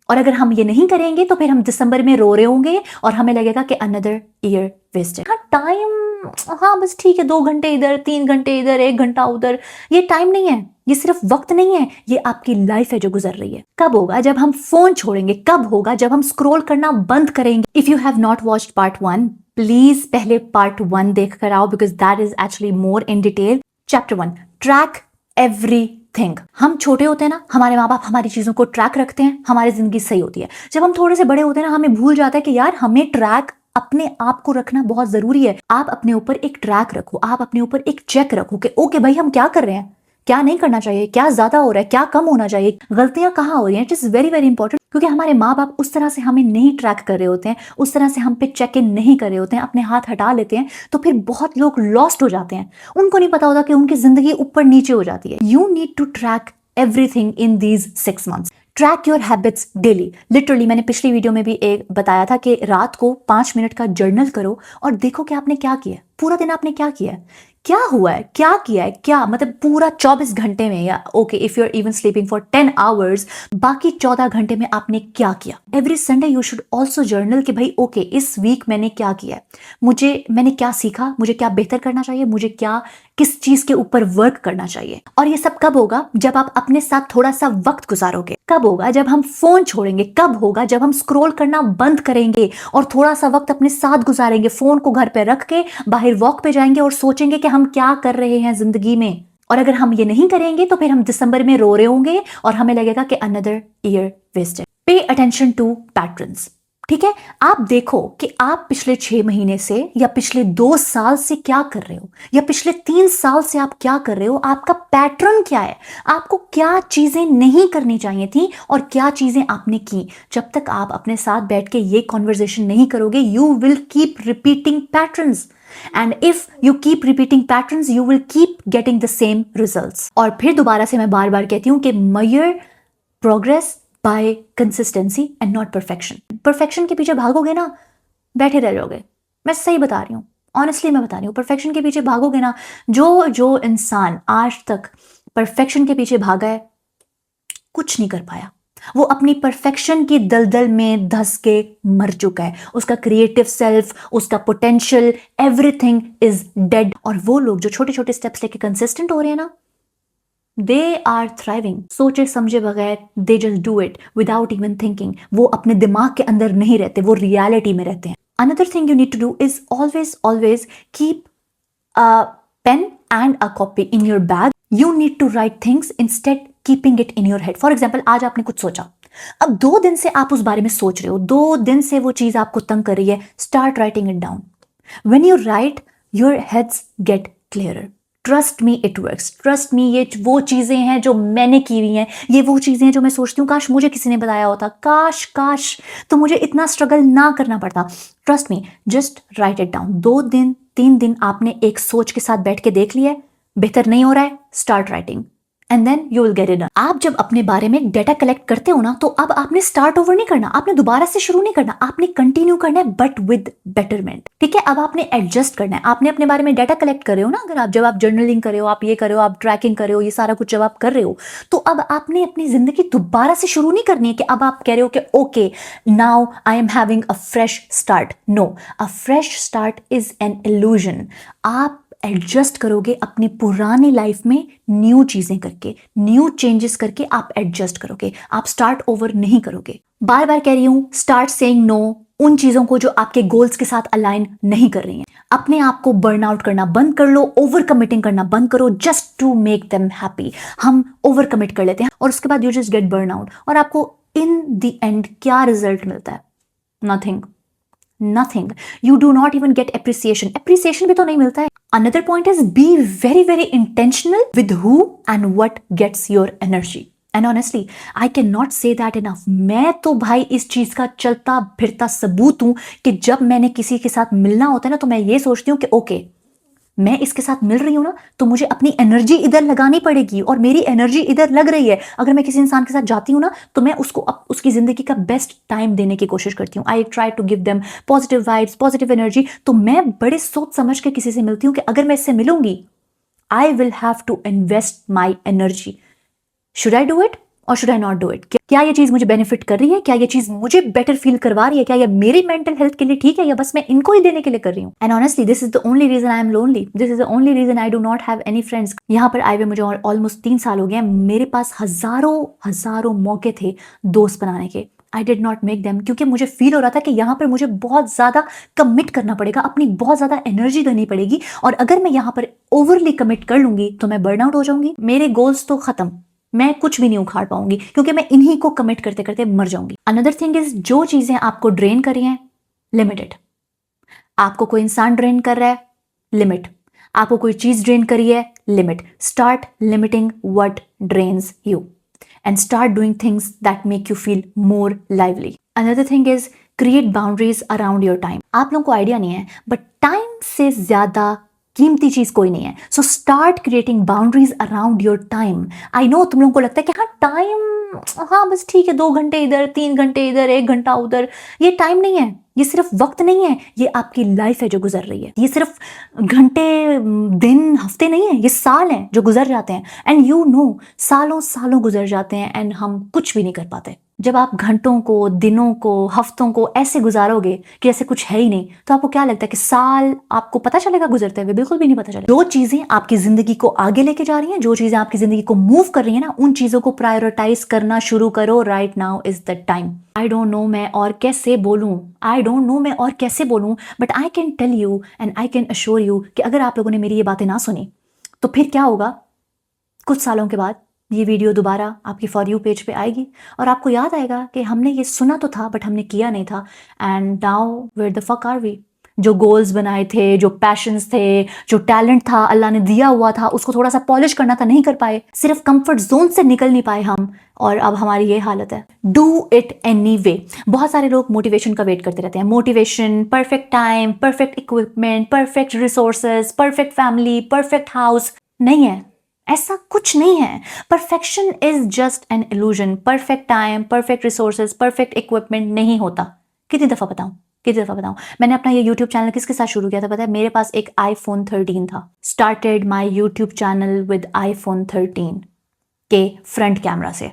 और अगर हम ये नहीं करेंगे तो फिर हम दिसंबर में रो रहे होंगे और हमें लगेगा कि अनदर ईयर वेस्टेड। हाँ टाइम, हाँ बस ठीक है, 2 घंटे इधर, 3 घंटे इधर, 1 घंटा उधर, ये टाइम नहीं है, ये सिर्फ वक्त नहीं है, ये आपकी लाइफ है जो गुजर रही है। कब होगा जब हम फोन छोड़ेंगे, कब होगा जब हम स्क्रॉल करना बंद करेंगे। If you have not watched part 1, please पहले पार्ट 1 देख कर आओ, because that is actually more in detail. Chapter 1, track everything. हम छोटे होते हैं ना, हमारे माँ बाप हमारी चीजों को ट्रैक रखते हैं, हमारी जिंदगी सही होती है। जब हम थोड़े से बड़े होते हैं ना, हमें भूल जाता है कि यार हमें ट्रैक अपने आप को रखना बहुत जरूरी है। आप अपने ऊपर एक ट्रैक रखो, आप अपने ऊपर एक चेक रखो कि ओके भाई हम क्या कर रहे हैं, क्या नहीं करना चाहिए, क्या ज्यादा हो रहा है, क्या कम होना चाहिए, गलतियां कहाँ हो रही हैं। It is very very important, क्योंकि हमारे माँ बाप उस तरह से हमें नहीं ट्रैक कर रहे होते हैं, उस तरह से हम पे चेक इन नहीं कर रहे होते हैं, अपने हाथ हटा लेते हैं, तो फिर बहुत लोग लॉस्ट हो जाते हैं। उनको नहीं पता होता कि उनकी जिंदगी ऊपर नीचे हो जाती है। You need to track everything in these 6 months। Track your habits daily. Literally मैंने पिछली वीडियो में भी एक बताया था कि रात को 5 मिनट का जर्नल करो और देखो कि आपने क्या किया, पूरा दिन आपने क्या किया है, क्या हुआ है, क्या किया है, क्या मतलब पूरा 24 घंटे में, या okay if you are even sleeping for 10 hours, बाकी 14 घंटे में आपने क्या किया। Every Sunday you should also journal कि भाई ओके इस वीक मैंने क्या किया है, मैंने क्या सीखा, मुझे क्या बेहतर करना चाहिए, मुझे क्या किस चीज के ऊपर वर्क करना चाहिए। और ये सब कब होगा, जब आप अपने साथ थोड़ा सा वक्त गुजारोगे। कब होगा जब हम फोन छोड़ेंगे, कब होगा जब हम स्क्रॉल करना बंद करेंगे और थोड़ा सा वक्त अपने साथ गुजारेंगे, फोन को घर पे रख के बाहर वॉक पे जाएंगे और सोचेंगे कि हम क्या कर रहे हैं जिंदगी में। और अगर हम ये नहीं करेंगे तो फिर हम दिसंबर में रो रहे होंगे और हमें लगेगा कि another year wasted. Pay attention to patterns. ठीक है, आप देखो कि आप पिछले 6 महीने से या पिछले 2 साल से क्या कर रहे हो, या पिछले 3 साल से आप क्या कर रहे हो, आपका पैटर्न क्या है, आपको क्या चीजें नहीं करनी चाहिए थी और क्या चीजें आपने की। जब तक आप अपने साथ बैठ के ये कॉन्वर्जेशन नहीं करोगे, you will keep repeating patterns, and if you keep repeating patterns you will keep getting the same results. और फिर दोबारा से मैं बार बार कहती हूं कि major progress by consistency and not perfection. Perfection के पीछे भागोगे ना, बैठे रह जाओगे। मैं सही बता रही हूँ, ऑनेस्टली मैं बता रही हूँ, परफेक्शन के पीछे भागोगे ना, जो इंसान आज तक परफेक्शन के पीछे भागा है कुछ नहीं कर पाया। वो अपनी परफेक्शन की दलदल में धंस के मर चुका है। उसका क्रिएटिव सेल्फ, उसका पोटेंशियल, एवरीथिंग इज डेड। और वो लोग जो छोटे छोटे स्टेप्स लेके कंसिस्टेंट हो रहे हैं ना, दे आर थ्राइविंग। सोचे समझे बगैर they just do it without even thinking. वो अपने दिमाग के अंदर नहीं रहते, वो रियलिटी में रहते हैं। Another thing you need to do is always keep a pen and a copy in your bag. You need to write things instead keeping it in your head. For example, आज आपने कुछ सोचा, अब 2 दिन से आप उस बारे में सोच रहे हो, 2 दिन से वो चीज आपको तंग कर रही है, start writing it down. When you write your heads get clearer. Trust me it works, trust me. ये वो चीजें हैं जो मैंने की हुई हैं, ये वो चीजें हैं जो मैं सोचती हूँ काश मुझे किसी ने बताया होता, काश तो मुझे इतना स्ट्रगल ना करना पड़ता। Trust me, just right it down. 2 दिन 3 दिन आपने एक सोच के साथ बैठ के देख लिया है, बेहतर नहीं हो रहा है, start writing and then you will get it done. आप जब अपने बारे में डेटा कलेक्ट करते हो ना, तो अब आपने स्टार्ट ओवर नहीं करना, आपने दोबारा से शुरू नहीं करना, आपने कंटिन्यू करना है बट विद बेटरमेंट। ठीक है, अब आपने एडजस्ट करना है। आपने अपने बारे में डेटा कलेक्ट कर रहे हो ना, अगर आप जब आप जर्नलिंग कर रहे हो, आप ये कर रहे हो, आप ट्रैकिंग कर रहे हो, ये सारा कुछ जब आप कर रहे हो, तो अब आपने अपनी जिंदगी दोबारा से शुरू नहीं करनी है कि अब आप कह रहे हो कि okay now I am having a fresh start. No, a fresh start is an illusion. आप एडजस्ट करोगे अपनी पुरानी लाइफ में, न्यू चीजें करके, न्यू चेंजेस करके आप एडजस्ट करोगे, आप स्टार्ट ओवर नहीं करोगे। बार बार कह रही हूं, स्टार्ट सेइंग नो उन चीजों को जो आपके गोल्स के साथ अलाइन नहीं कर रही हैं। अपने आप को बर्न आउट करना बंद कर लो, ओवर कमिटिंग करना बंद करो, just to make them happy. हम ओवर कमिट कर लेते हैं और उसके बाद you just get burn out, और आपको इन द एंड क्या रिजल्ट मिलता है? Nothing. You do not even get appreciation भी तो नहीं मिलता है। Another point is be very intentional with who and what gets your energy. And honestly, I cannot say that enough. मैं तो भाई इस चीज का चलता फिरता सबूत हूं कि जब मैंने किसी के साथ मिलना होता है ना, तो मैं ये सोचती हूँ कि ओके मैं इसके साथ मिल रही हूं ना, तो मुझे अपनी एनर्जी इधर लगानी पड़ेगी, और मेरी एनर्जी इधर लग रही है। अगर मैं किसी इंसान के साथ जाती हूं ना, तो मैं उसको उसकी जिंदगी का बेस्ट टाइम देने की कोशिश करती हूँ। I try to give them positive vibes, positive energy. तो मैं बड़े सोच समझ के किसी से मिलती हूँ कि अगर मैं इससे मिलूंगी, I will have to invest my energy. Should I do it? और should I not do it? क्या ये चीज मुझे बेनिफिट कर रही है? क्या ये चीज मुझे बेटर फील करवा रही है? क्या ये मेरी मेंटल हेल्थ के लिए ठीक है, या बस मैं इनको ही देने के लिए कर रही हूँ? And honestly this is the only reason I am lonely, this is the only reason I do not have any friends. यहाँ पर आए हुए मुझे ऑलमोस्ट 3 साल हो गए हैं, मेरे पास हजारों मौके थे दोस्त बनाने के। I did not make them, क्योंकि मुझे फील हो रहा था कि यहाँ पर मुझे बहुत ज्यादा कमिट करना पड़ेगा, अपनी बहुत ज्यादा एनर्जी देनी पड़ेगी, और अगर मैं यहाँ पर ओवरली कमिट कर लूंगी तो मैं बर्न आउट हो जाऊंगी, मेरे गोल्स तो खत्म, मैं कुछ भी नहीं उखाड़ पाऊंगी, क्योंकि मैं इन्हीं को कमिट करते करते मर जाऊंगी। अनदर थिंग इज, जो चीजें आपको ड्रेन कर रही हैं, लिमिटेड। आपको कोई इंसान ड्रेन कर रहा है, लिमिट। आपको कोई चीज ड्रेन करी है, limit. Start limiting what drains you and start doing things that make you feel more lively. Another thing is create boundaries around your time. आप लोगों को आइडिया नहीं है, बट टाइम से ज्यादा कीमती चीज कोई नहीं है। So start creating boundaries around your time. I know तुम लोगों को लगता है कि हाँ टाइम, हाँ बस ठीक है, 2 घंटे इधर, 3 घंटे इधर, 1 घंटा उधर। ये टाइम नहीं है, ये सिर्फ वक्त नहीं है, ये आपकी लाइफ है जो गुजर रही है। ये सिर्फ घंटे, दिन, हफ्ते नहीं है, ये साल हैं जो गुजर जाते हैं। एंड यू नो, सालों गुजर जाते हैं एंड हम कुछ भी नहीं कर पाते। जब आप घंटों को, दिनों को, हफ्तों को ऐसे गुजारोगे कि ऐसे कुछ है ही नहीं, तो आपको क्या लगता है कि साल आपको पता चलेगा गुजरते हुए? बिल्कुल भी नहीं पता चलेगा। जो चीजें आपकी जिंदगी को आगे लेके जा रही हैं, जो चीजें आपकी जिंदगी को मूव कर रही हैं ना, उन चीजों को प्रायोरिटाइज करना शुरू करो। Right now is the time. I don't know मैं और कैसे बोलूं, but I can tell you and I can assure you कि अगर आप लोगों ने मेरी ये बातें ना सुनी तो फिर क्या होगा? कुछ सालों के बाद ये वीडियो दोबारा आपकी फॉर यू पेज पे आएगी और आपको याद आएगा कि हमने ये सुना तो था बट हमने किया नहीं था। And now where the fuck are we? जो गोल्स बनाए थे, जो पैशंस थे, जो टैलेंट था अल्लाह ने दिया हुआ था, उसको थोड़ा सा पॉलिश करना था, नहीं कर पाए। सिर्फ कंफर्ट जोन से निकल नहीं पाए हम, और अब हमारी ये हालत है। Do it any way. बहुत सारे लोग मोटिवेशन का वेट करते रहते हैं। Motivation, perfect time, perfect equipment, perfect resources, perfect family, perfect house. नहीं है, ऐसा कुछ नहीं है। Perfection is just an illusion. Perfect time, perfect resources, perfect equipment नहीं होता। कितनी दफा बताऊं? मैंने अपना ये YouTube चैनल किसके साथ शुरू किया था पता है? मेरे पास एक iPhone 13 था। Started my YouTube channel with iPhone 13 के फ्रंट कैमरा से।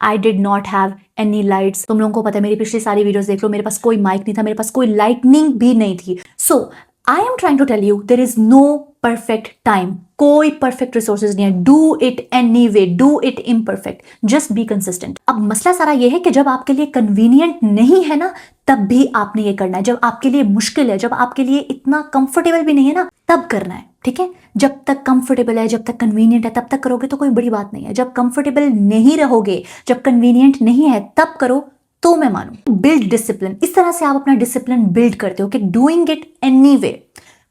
I did not have any lights. तुम लोगों को पता है, मेरी पिछली सारी वीडियोस देख लो, मेरे पास कोई माइक नहीं था, मेरे पास कोई लाइटनिंग भी नहीं थी। So I am trying to tell you there is no perfect time, कोई परफेक्ट रिसोर्सेज नहीं है। Do it anyway, do it imperfect, just be consistent. अब मसला सारा ये है कि जब आपके लिए कन्वीनियंट नहीं है ना, तब भी आपने ये करना है। जब आपके लिए मुश्किल है, जब आपके लिए इतना कंफर्टेबल भी नहीं है ना, तब करना है। ठीक है, जब तक कंफर्टेबल है, जब तक कन्वीनियंट है, तब तक करोगे तो कोई बड़ी बात नहीं है। जब कंफर्टेबल नहीं रहोगे, जब कन्वीनियंट नहीं है, तब करो तो मैं मानू। Build discipline. इस तरह से आप अपना डिसिप्लिन बिल्ड करते हो कि डूइंग इट एनी वे।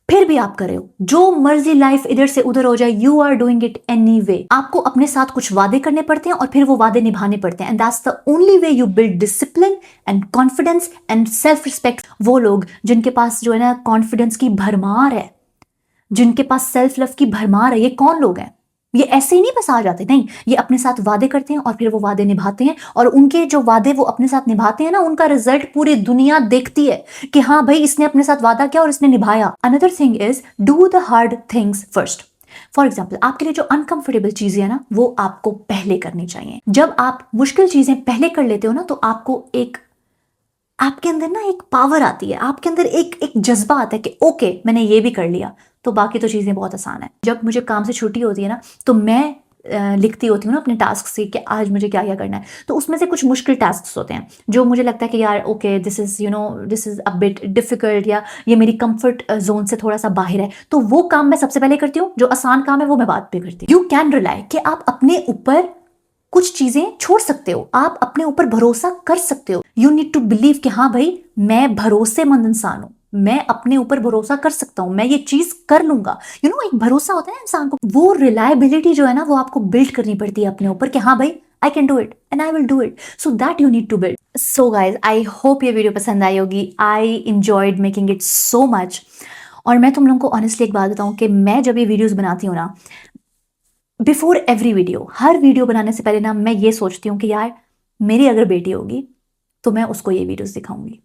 फिर भी आप कर रहे हो, जो मर्जी लाइफ इधर से उधर हो जाए, you are doing it anyway. आपको अपने साथ कुछ वादे करने पड़ते हैं और फिर वो वादे निभाने पड़ते हैं। And that's the only way you build discipline and confidence and self respect. वो लोग जिनके पास जो है ना कॉन्फिडेंस की भरमार है, जिनके पास सेल्फ लव की भरमार है, ये कौन लोग हैं? ये ऐसे ही नहीं बस आ जाते, नहीं, ये अपने साथ वादे करते हैं और फिर वो वादे निभाते हैं, और उनके जो वादे वो अपने साथ निभाते हैं ना, उनका रिजल्ट पूरी दुनिया देखती है कि हाँ भाई इसने अपने साथ वादा किया और इसने निभाया। Another thing is do the hard things first. For example, आपके लिए जो अनकंफर्टेबल चीजें है ना, वो आपको पहले करनी चाहिए। जब आप मुश्किल चीजें पहले कर लेते हो ना, तो आपको आपके अंदर ना एक पावर आती है, आपके अंदर एक जज्बा आता है कि ओके मैंने ये भी कर लिया, तो बाकी तो चीज़ें बहुत आसान है। जब मुझे काम से छुट्टी होती है ना, तो मैं लिखती होती हूँ ना अपने टास्क से कि आज मुझे क्या क्या करना है। तो उसमें से कुछ मुश्किल टास्क होते हैं जो मुझे लगता है कि यार okay this is a bit difficult, या ये मेरी कंफर्ट जोन से थोड़ा सा बाहर है, तो वो काम मैं सबसे पहले करती हूँ। जो आसान काम है वो मैं बाद में करती हूँ। यू कैन रिलाई कि आप अपने ऊपर कुछ चीजें छोड़ सकते हो, आप अपने ऊपर भरोसा कर सकते हो। यू नीड टू बिलीव कि हाँ भाई मैं भरोसेमंद इंसान हूं, मैं अपने ऊपर भरोसा कर सकता हूं, मैं ये चीज कर लूंगा। एक भरोसा होता है ना इंसान को, वो रिलायबिलिटी जो है ना, वो आपको बिल्ड करनी पड़ती है अपने ऊपर कि हाँ भाई I can do it and I will do it. So that you need to build. So guys, I hope ये वीडियो पसंद आई होगी। I enjoyed making it so much. और मैं तुम लोगों को ऑनेस्टली एक बात बताऊं कि मैं जब ये वीडियोस बनाती हूँ ना, बिफोर एवरी वीडियो, हर वीडियो बनाने से पहले ना मैं ये सोचती हूँ कि यार मेरी अगर बेटी होगी तो मैं उसको ये वीडियोस दिखाऊंगी।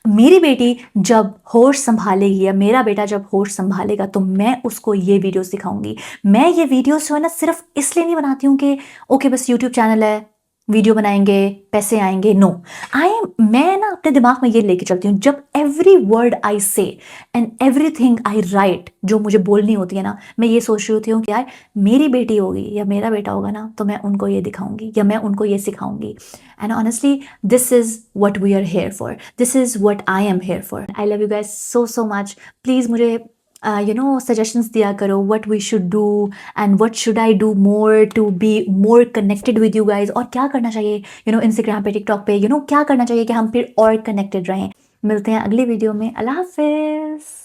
मेरी बेटी जब होश संभालेगी या मेरा बेटा जब होश संभालेगा तो मैं उसको ये वीडियोस दिखाऊंगी। मैं ये वीडियोस जो है ना सिर्फ इसलिए नहीं बनाती हूँ कि ओके बस यूट्यूब चैनल है, वीडियो बनाएंगे, पैसे आएंगे। नो, मैं ना अपने दिमाग में ये लेके चलती हूँ, जब एवरी वर्ड आई से एंड एवरीथिंग आई राइट, जो मुझे बोलनी होती है ना, मैं ये सोच रही होती हूँ कि यार मेरी बेटी होगी या मेरा बेटा होगा ना, तो मैं उनको ये दिखाऊंगी या मैं उनको ये सिखाऊंगी। And honestly this is what we are here for, this is what I am here for. I love you guys so so much. Please मुझे सजेशंस दिया करो, what we should do and what should I do more to be more connected with you guys, और क्या करना चाहिए Instagram पे, TikTok पे क्या करना चाहिए कि हम फिर और कनेक्टेड रहें। मिलते हैं अगली वीडियो में। अल्लाह हाफिज़।